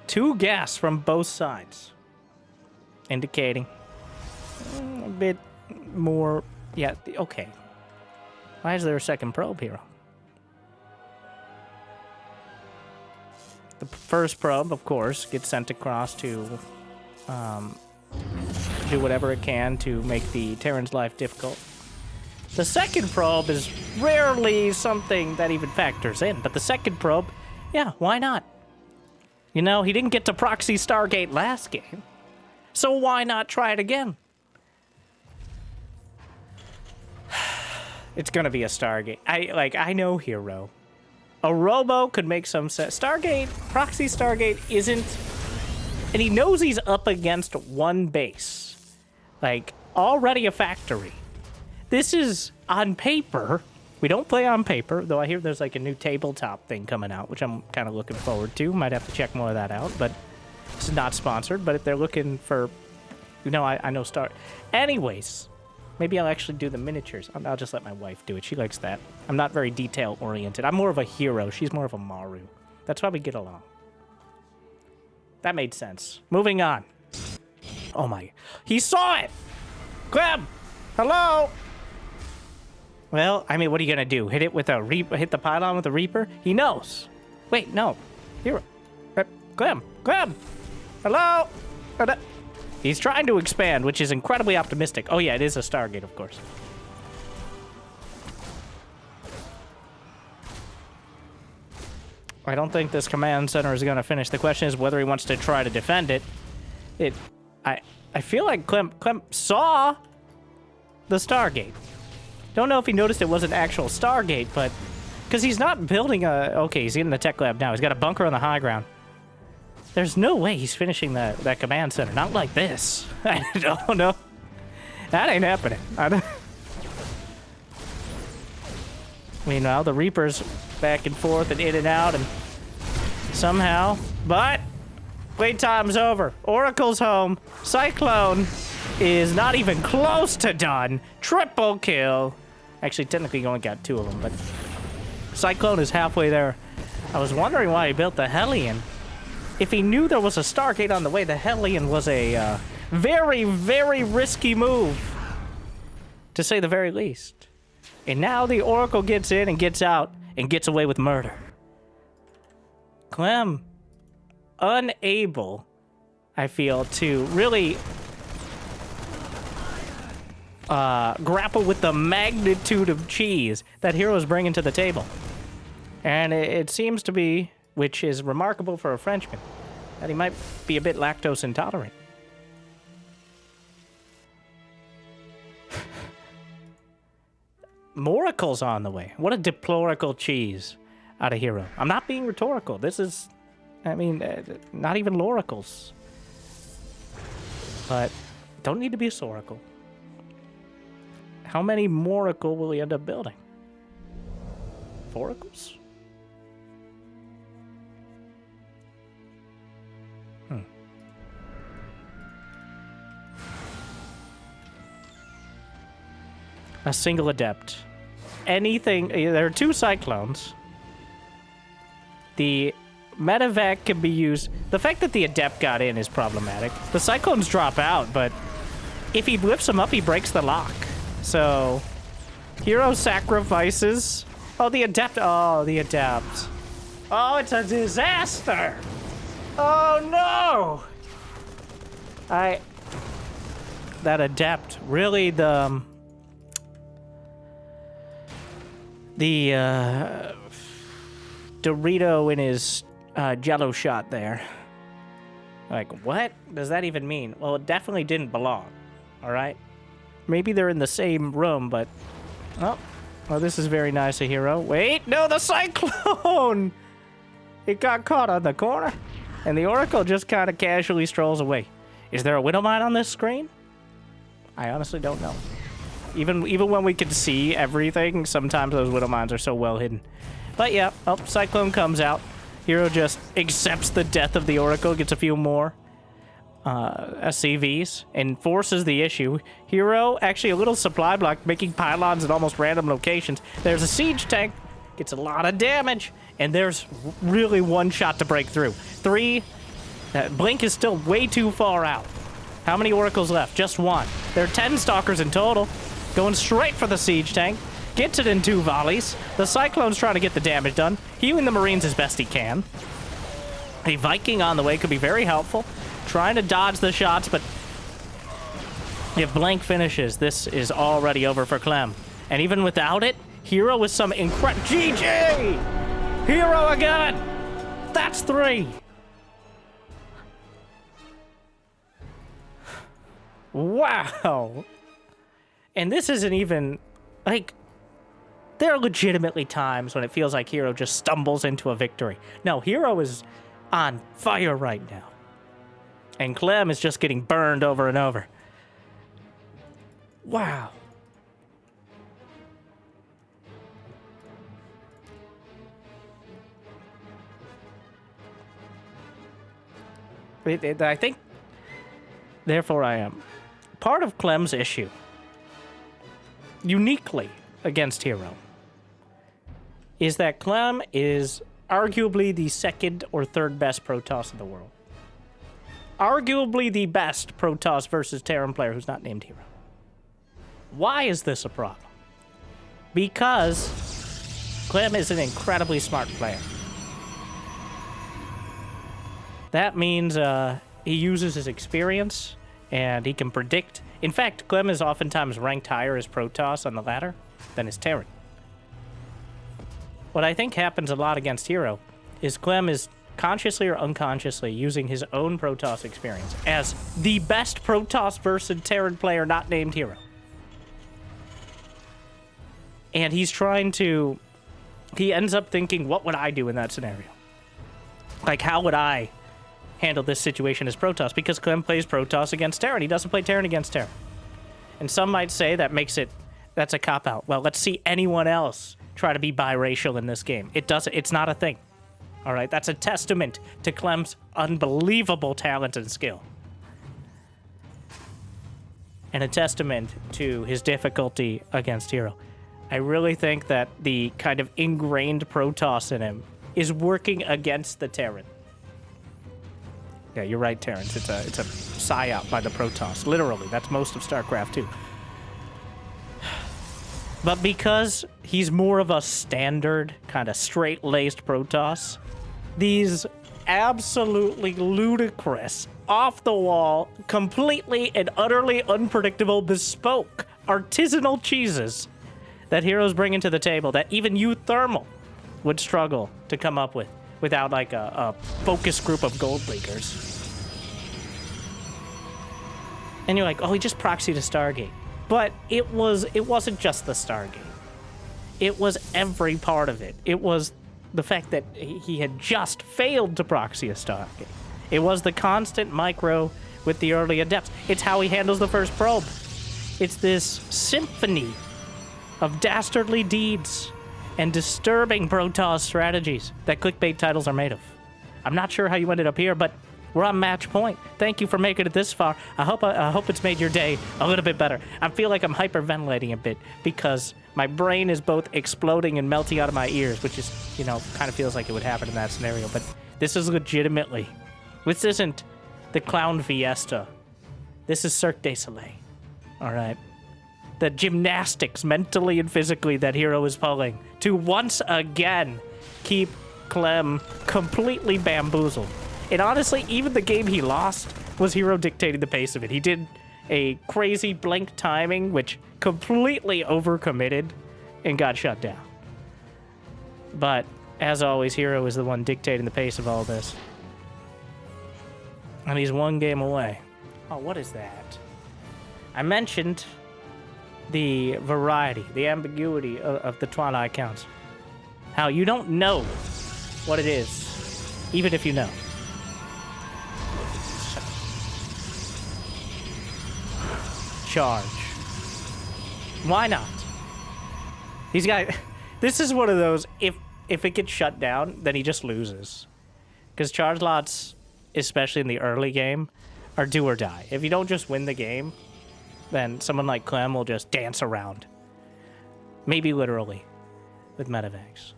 2 gas from both sides, indicating a bit more. Yeah, okay. Why is there a second probe, Hero? The first probe, of course, gets sent across to do whatever it can to make the Terran's life difficult. The second probe is rarely something that even factors in, but the second probe, yeah, why not? You know, he didn't get to proxy Stargate last game, so why not try it again? It's gonna be a Stargate. I know Hero. A Robo could make some sense. Stargate, proxy Stargate isn't, and he knows he's up against 1 base. Like, already a factory. This is, on paper, we don't play on paper, though I hear there's like a new tabletop thing coming out, which I'm kind of looking forward to. Might have to check more of that out, but this is not sponsored. But if they're looking for, you know, I know Anyways, maybe I'll actually do the miniatures. I'll just let my wife do it. She likes that. I'm not very detail-oriented. I'm more of a Hero. She's more of a Maru. That's why we get along. That made sense. Moving on. Oh my. He saw it! Clem! Hello! Well, I mean, what are you gonna do? Hit it with a Reaper? Hit the pylon with a Reaper? He knows. Wait, no. Hero. Clem! Clem! Hello? He's trying to expand, which is incredibly optimistic. Oh yeah, it is a Stargate, of course. I don't think this command center is gonna finish. The question is whether he wants to try to defend it. I feel like Clem saw the Stargate. Don't know if he noticed it was an actual Stargate, but Because he's not building a... Okay, he's in the tech lab now. He's got a bunker on the high ground. There's no way he's finishing that command center. Not like this. I don't know. That ain't happening. Meanwhile, the Reaper's back and forth and in and out and somehow... But... Wait time's over. Oracle's home. Cyclone is not even close to done. Triple kill. Actually, technically, you only got 2 of them, but... Cyclone is halfway there. I was wondering why he built the Hellion. If he knew there was a Stargate on the way, the Hellion was a very, very risky move. To say the very least. And now the Oracle gets in and gets out and gets away with murder. Clem, unable, I feel, to really grapple with the magnitude of cheese that heroes bringing to the table. And it seems to be, which is remarkable for a Frenchman, that he might be a bit lactose intolerant. Moracle's on the way. What a deplorable cheese out of hero. I'm not being rhetorical. This is, I mean, not even loracles. But don't need to be a soracle. How many moracle will he end up building? Foracles? A single adept. Anything. There are 2 cyclones. The medevac can be used. The fact that the adept got in is problematic. The cyclones drop out, but if he lifts them up, he breaks the lock. So, hero sacrifices. Oh, the adept. Oh, the adept. Oh, it's a disaster. Oh, no. That adept. Really, the Dorito in his jello shot there. Like, what does that even mean? Well, it definitely didn't belong. All right? Maybe they're in the same room, but... Oh, well, this is very nice, a hero. Wait, no, the Cyclone! It got caught on the corner, and the Oracle just kind of casually strolls away. Is there a Widowmine on this screen? I honestly don't know. Even when we can see everything, sometimes those Widowmines are so well hidden. But yeah, oh, Cyclone comes out. Hero just accepts the death of the Oracle, gets a few more SCVs, and forces the issue. Hero, actually a little supply block, making pylons at almost random locations. There's a siege tank, gets a lot of damage, and there's really one shot to break through. 3, Blink is still way too far out. How many Oracles left? Just 1. There are 10 Stalkers in total. Going straight for the siege tank. Gets it in 2 volleys. The Cyclone's trying to get the damage done. Healing the Marines as best he can. A Viking on the way could be very helpful. Trying to dodge the shots, but if Blank finishes, this is already over for Clem. And even without it, Hero with some incredible... GG! Hero again! That's 3! Wow! And this isn't even, like, there are legitimately times when it feels like Hero just stumbles into a victory. No, Hero is on fire right now. And Clem is just getting burned over and over. Wow. I think, therefore I am. Part of Clem's issue, uniquely against Hero, is that Clem is arguably the 2nd or 3rd best Protoss in the world. Arguably the best Protoss versus Terran player who's not named Hero. Why is this a problem? Because Clem is an incredibly smart player. That means he uses his experience and he can predict. In fact, Clem is oftentimes ranked higher as Protoss on the ladder than as Terran. What I think happens a lot against Hero is Clem is consciously or unconsciously using his own Protoss experience as the best Protoss versus Terran player not named Hero. And he's trying to he ends up thinking, what would I do in that scenario? Like, how would I handle this situation as Protoss? Because Clem plays Protoss against Terran. He doesn't play Terran against Terran. And some might say that's a cop-out. Well, let's see anyone else try to be biracial in this game. It's not a thing. All right, that's a testament to Clem's unbelievable talent and skill. And a testament to his difficulty against Hero. I really think that the kind of ingrained Protoss in him is working against the Terran. Yeah, you're right, Terrence. It's a psyop by the Protoss. Literally, that's most of StarCraft 2. But because he's more of a standard, kind of straight-laced Protoss, these absolutely ludicrous, off-the-wall, completely and utterly unpredictable, bespoke, artisanal cheeses that heroes bring into the table that even you Thermal would struggle to come up with without like a focus group of gold leaguers. And you're like, oh, he just proxied a Stargate. But it wasn't just the Stargate. It was every part of it. It was the fact that he had just failed to proxy a Stargate. It was the constant micro with the early adepts. It's how he handles the first probe. It's this symphony of dastardly deeds and disturbing Protoss strategies that clickbait titles are made of. I'm not sure how you ended up here, but we're on match point. Thank you for making it this far. I hope it's made your day a little bit better. I feel like I'm hyperventilating a bit because my brain is both exploding and melting out of my ears, which is, kind of feels like it would happen in that scenario. But this is legitimately, this isn't the Clown Fiesta. This is Cirque du Soleil. All right. The gymnastics mentally and physically that Hero is pulling to once again keep Clem completely bamboozled. And honestly, even the game he lost was Hero dictating the pace of it. He did a crazy blink timing, which completely overcommitted and got shut down. But as always, Hero is the one dictating the pace of all this. And he's one game away. Oh, what is that? I mentioned the variety, the ambiguity of the Twilight Council. How you don't know what it is, even if you know. Charge. Why not? These guys, this is one of those, if it gets shut down, then he just loses. Because charge lots, especially in the early game, are do or die. If you don't just win the game, then someone like Clem will just dance around. Maybe literally, with medevacs.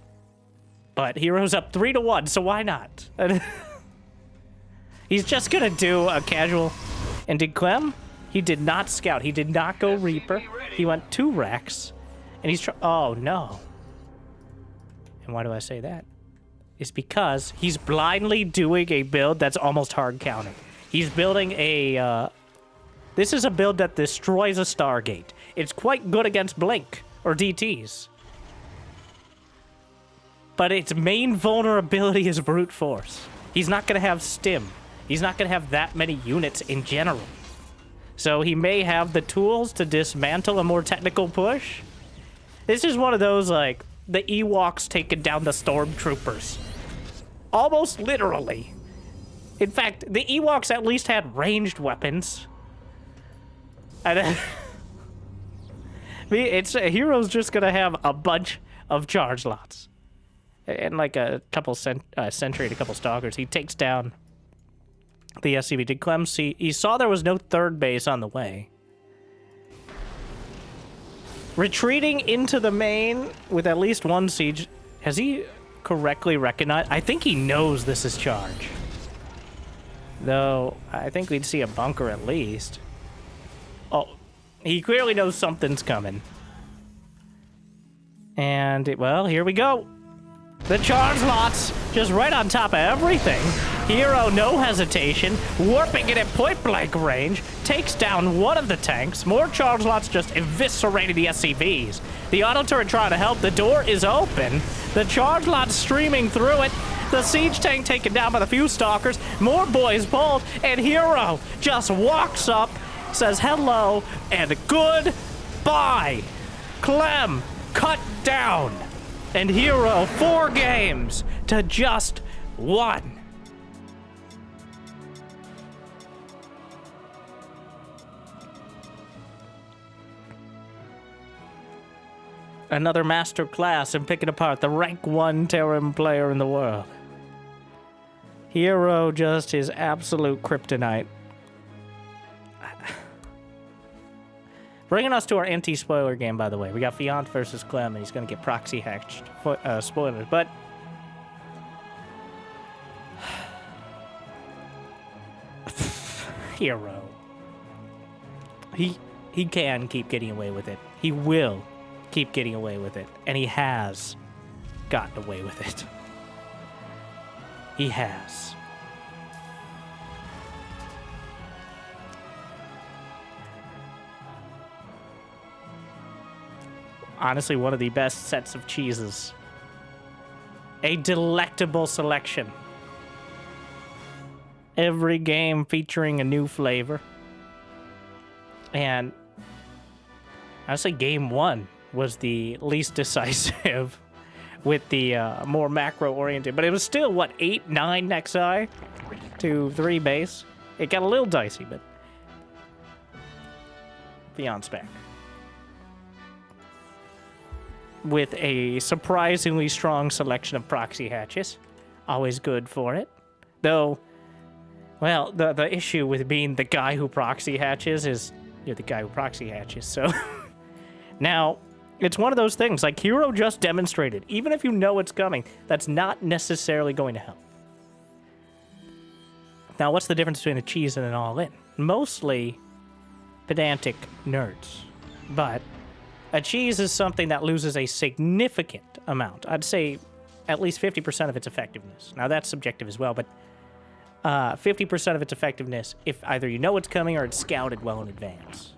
But Hero's up 3-1, so why not? He's just gonna do a casual. And did Clem? He did not scout. He did not go Reaper. He went 2 Rex. And he's oh, no. And why do I say that? It's because he's blindly doing a build that's almost hard counting. He's building a, this is a build that destroys a Stargate. It's quite good against Blink, or DTs. But its main vulnerability is brute force. He's not going to have stim. He's not going to have that many units in general. So he may have the tools to dismantle a more technical push. This is one of those, like, the Ewoks taking down the Stormtroopers. Almost literally. In fact, the Ewoks at least had ranged weapons. And Hero's just gonna have a bunch of charge lots. And like a couple sentry and a couple stalkers. He takes down the SCV. Did Clem see? He saw there was no third base on the way. Retreating into the main with at least one siege. Has he correctly recognized? I think he knows this is charge. Though, I think we'd see a bunker at least. Oh, he clearly knows something's coming. And, well, here we go. The charge lots just right on top of everything. Hero, no hesitation, warping it at point-blank range, takes down one of the tanks. More charge lots just eviscerating the SCVs. The auto turret trying to help. The door is open. The charge lots streaming through it. The siege tank taken down by the few stalkers. More boys pulled, and Hero just walks up, says hello, and goodbye. Clem, cut down. And Hero 4 games to just 1. Another master class in picking apart the rank 1 Terran player in the world. Hero just his absolute kryptonite. Bringing us to our anti-spoiler game, by the way. We got Fiant versus Clem, and he's going to get proxy hatched. Spoilers, but... Hero. He can keep getting away with it. He will keep getting away with it. And he has gotten away with it. He has. Honestly, one of the best sets of cheeses. A delectable selection. Every game featuring a new flavor. And honestly, game 1 was the least decisive with the more macro-oriented. But it was still, what, 8, 9 Nexi to 3 base? It got a little dicey, but... Fiant's back. With a surprisingly strong selection of proxy hatches. Always good for it. Though, well, the issue with being the guy who proxy hatches is you're the guy who proxy hatches, so... Now, it's one of those things, like Hero just demonstrated. Even if you know it's coming, that's not necessarily going to help. Now, what's the difference between a cheese and an all-in? Mostly pedantic nerds. But a cheese is something that loses a significant amount. I'd say at least 50% of its effectiveness. Now, that's subjective as well, but 50% of its effectiveness if either you know it's coming or it's scouted well in advance.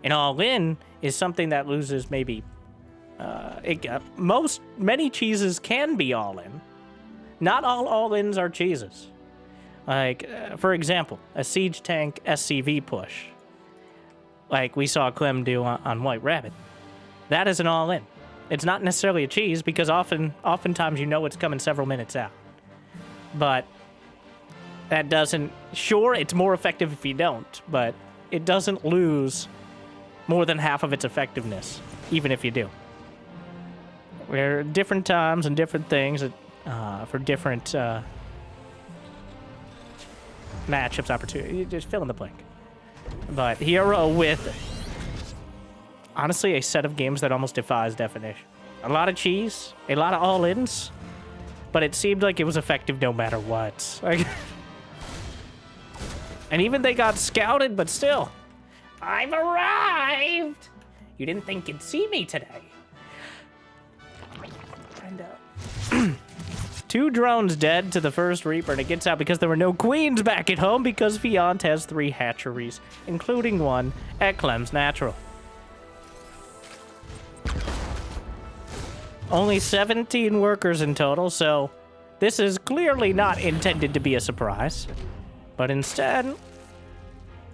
An all-in is something that loses maybe... many cheeses can be all-in. Not all all-ins are cheeses. Like, for example, a siege tank SCV push. Like we saw Clem do on White Rabbit. That is an all-in. It's not necessarily a cheese because oftentimes you know it's coming several minutes out. But that doesn't... Sure, it's more effective if you don't, but it doesn't lose more than half of its effectiveness, even if you do. There are different times and different things for different matchups, opportunity. Just fill in the blank. But Hero with, honestly, a set of games that almost defies definition. A lot of cheese, a lot of all-ins, but it seemed like it was effective no matter what. Like, and even they got scouted, but still. I've arrived! You didn't think you'd see me today. And, 2 drones dead to the first Reaper, and it gets out because there were no queens back at home because Fiant has 3 hatcheries, including one at Clem's Natural. Only 17 workers in total, so this is clearly not intended to be a surprise. But instead...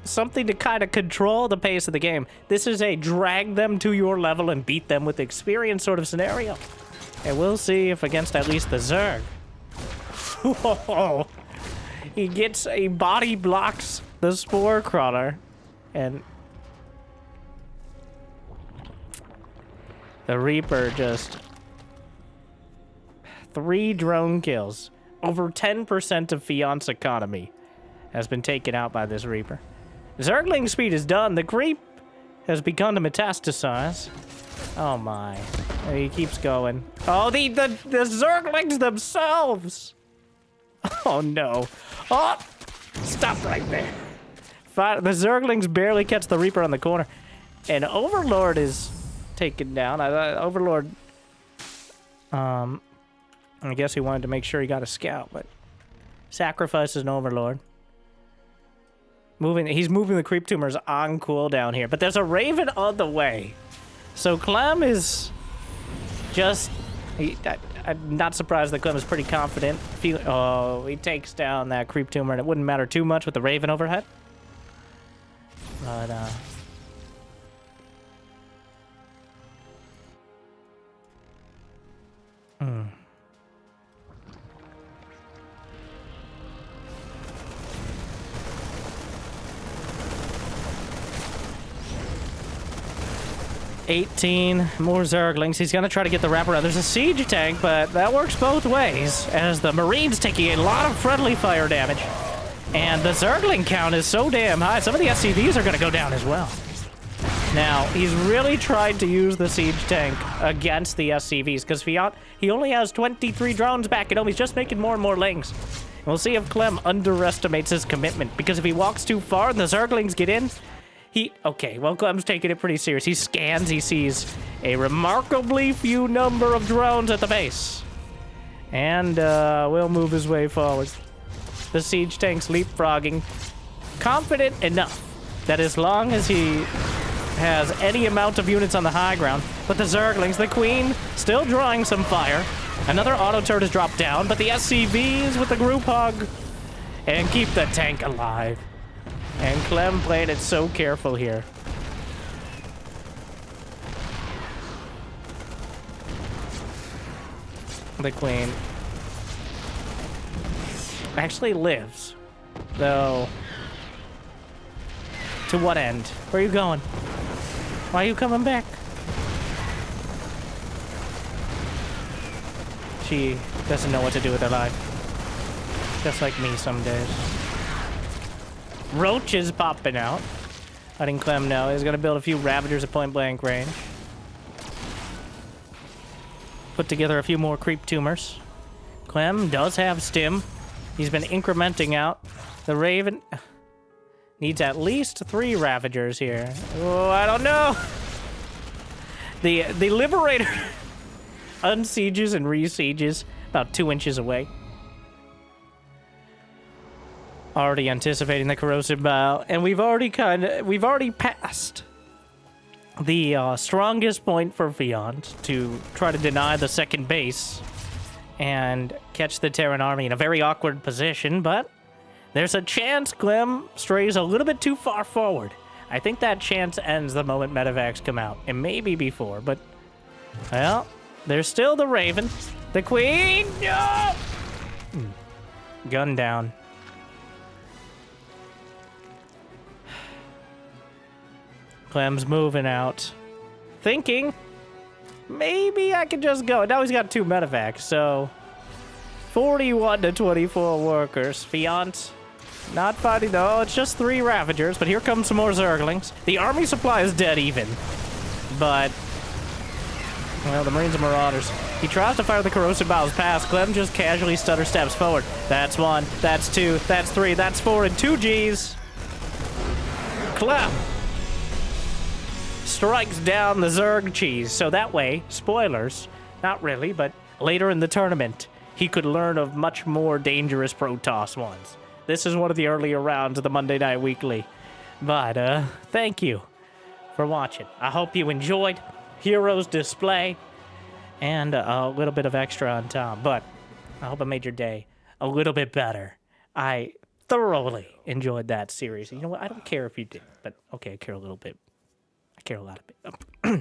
something to kind of control the pace of the game. This is a drag them to your level and beat them with experience sort of scenario. And we'll see if against at least the Zerg. Whoa. He gets a body blocks the Spore Crawler. And the Reaper just... 3 drone kills. Over 10% of Fiant's economy has been taken out by this Reaper. Zergling speed is done. The creep has begun to metastasize. Oh my. He keeps going. Oh, the Zerglings themselves! Oh no. Oh! Stop right there. The Zerglings barely catch the Reaper on the corner. And Overlord is taken down. Overlord... I guess he wanted to make sure he got a scout, but... sacrifices an Overlord. He's moving the creep tumors on cooldown here, but there's a Raven on the way. So Clem is just... I'm not surprised that Clem is pretty confident. He takes down that creep tumor, and it wouldn't matter too much with the Raven overhead. But, Hmm. More Zerglings. He's gonna try to get the wraparound. There's a siege tank, but that works both ways, as the Marines taking a lot of friendly fire damage. And the Zergling count is so damn high. Some of the SCVs are gonna go down as well. Now, he's really tried to use the siege tank against the SCVs, because he only has 23 drones back at home. He's just making more and more lings. And we'll see if Clem underestimates his commitment, because if he walks too far and the Zerglings get in, okay, well, Clem's taking it pretty serious. He scans, he sees a remarkably few number of drones at the base. And, will move his way forward. The siege tank's leapfrogging. Confident enough that as long as he has any amount of units on the high ground, but the Zerglings, the Queen, still drawing some fire. Another auto turret has dropped down, but the SCVs with the group hug and keep the tank alive. And Clem played it so careful here. The Queen actually lives, though. To what end? Where are you going? Why are you coming back? She doesn't know what to do with her life. Just like me some days. Roach is popping out. Letting Clem know he's gonna build a few Ravagers at point blank range. Put together a few more creep tumors. Clem does have stim. He's been incrementing out. The Raven needs at least 3 Ravagers here. Oh, I don't know. The Liberator unsieges and resieges about 2 inches away. Already anticipating the corrosive bow, and we've already passed the strongest point for Fiant to try to deny the second base and catch the Terran army in a very awkward position, but there's a chance Clem strays a little bit too far forward. I think that chance ends the moment medevacs come out, and maybe before, but, well, there's still the Raven. The Queen! No! Gun down. Clem's moving out. Thinking, maybe I could just go. Now he's got 2 medevacs, so 41 to 24 workers. Fiant, not fighting. No, it's just 3 Ravagers, but here comes some more Zerglings. The army supply is dead even, but, well, the Marines are Marauders. He tries to fire the corrosive bows past. Clem just casually stutter steps forward. That's 1, that's 2, that's 3, that's 4, and 2 Gs. Clem strikes down the Zerg cheese, so that way, spoilers, not really, but later in the tournament, he could learn of much more dangerous Protoss ones. This is one of the earlier rounds of the Monday Night Weekly. But, thank you for watching. I hope you enjoyed Heroes Display and a little bit of extra on top, but I hope I made your day a little bit better. I thoroughly enjoyed that series. You know what? I don't care if you did, but okay, I care a little bit. I care a lot of it. If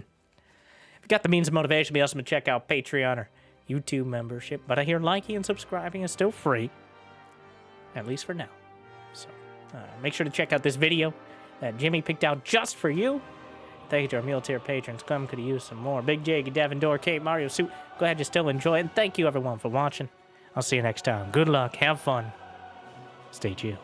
you got the means of motivation, be awesome to check out Patreon or YouTube membership. But I hear liking and subscribing is still free, at least for now. So make sure to check out this video that Jimmy picked out just for you. Thank you to our meal tier patrons. Clem could have used some more. Big J, Devin, Door, Kate, Mario, Suit. Glad you still enjoy it. And thank you everyone for watching. I'll see you next time. Good luck. Have fun. Stay chill.